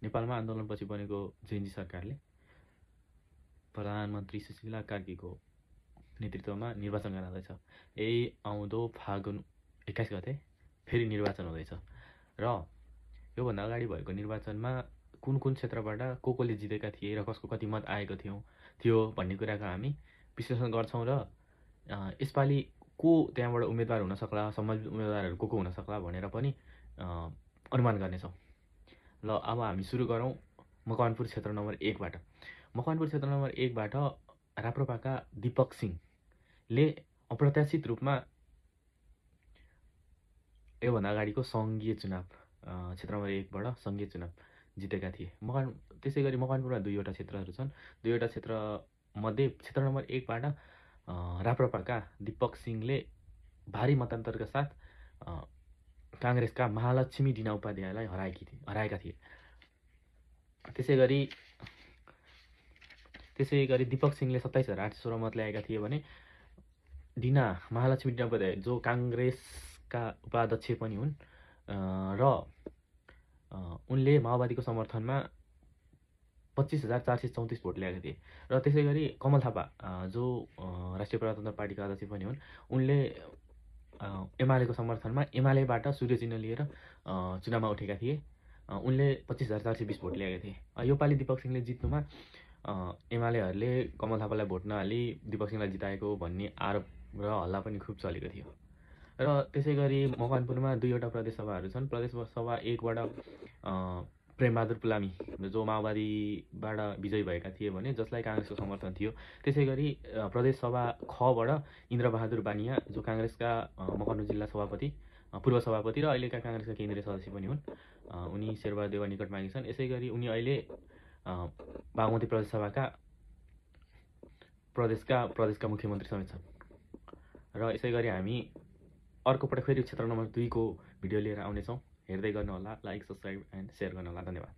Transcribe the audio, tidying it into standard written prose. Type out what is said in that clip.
नेपालमा आन्दोलनपछि बनेको जेएनजी सरकारले प्रधानमन्त्री सुशीला कार्कीको नेतृत्वमा निर्वाचन गराउँदैछ। यही आउँदो फागुन 21 गते फेरि निर्वाचन हुँदैछ र योभन्दा अगाडि भएको निर्वाचनमा कुन कुन क्षेत्रबाट कोले जितेका थिए र कसको कति मत आएको थियो भन्ने कुराको हामी विश्लेषण गर्छौँ र यसपालि को त्यहाँबाट उम्मेदवार हुन सक्ला, सम्भावित उम्मेदवारहरू को हुन सक्ला भनेर पनि अनुमान गर्नेछौँ। ल अब हामी सुरु गरौँ मकवानपुर क्षेत्र नम्बर 1 बाट। मकवानपुर क्षेत्र नम्बर 1 बाट राप्रपाका दीपक सिंहले अप्रत्याशित रूपमा योभन्दा अगाडिको सङ्घीय चुनाव क्षेत्र नम्बर 1 बाट सङ्घीय चुनाव जितेका थिए। त्यसै गरी मकवानपुरमा 2वटा क्षेत्रहरू छन्। 2वटा क्षेत्र मध्ये क्षेत्र नम्बर 1 बाट राप्रपाका दीपक सिंहले भारी मतान्तरका साथ काङ्ग्रेसका महालक्ष्मी डिना उपाध्यायलाई हराएका थिए। त्यसै गरी दीपक सिंहले 27,816 मत ल्याएका थिए भने महालक्ष्मी डिना उपाध्याय जो काङ्ग्रेसका उपाध्यक्ष पनि हुन् र उनले माओवादीको समर्थनमा 25,434 भोट ल्याएका थिए। र त्यसै गरी कमल थापा जो राष्ट्रिय प्रजातन्त्र पार्टीका अध्यक्ष पनि हुन्, उनले एमालेको समर्थनमा एमालेबाट सूर्य चिन्ह लिएर चुनावमा उठेका थिए। उनले 25,420 भोट ल्याएका थिए। योपालि दीपक सिंहले जित्नुमा एमालेहरूले कमल थापालाई भोट नहाली दीपक सिंहलाई जिताएको भन्ने आरोप र हल्ला पनि खुब चलेको थियो। र त्यसै गरी मकवानपुरमा 2वटा प्रदेशसभाहरू छन्। प्रदेशसभा 1 बाट प्रेमबहादुर पुलामी जो माओवादीबाट विजयी भएका थिए भने जसलाई काङ्ग्रेसको समर्थन थियो। त्यसै गरी प्रदेशसभा ख बाट इन्द्रबहादुर बानिया जो काङ्ग्रेसका मकवानपुर जिल्ला सभापति, पूर्व सभापति र अहिलेका काङ्ग्रेसका केन्द्रीय सदस्य पनि हुन्। उनी शेरबहादेव निकट मागी छन्। यसै गरी उनी अहिले बागमती प्रदेशसभाका प्रदेशका मुख्यमन्त्री समेत छन्। र यसै गरी हामी अर्को पटक फेरि क्षेत्र नम्बर 2 को भिडियो लिएर आउनेछौँ। हेर्दै गर्नुहोला, लाइक, सब्सक्राइब एन्ड सेयर गर्नुहोला। धन्यवाद।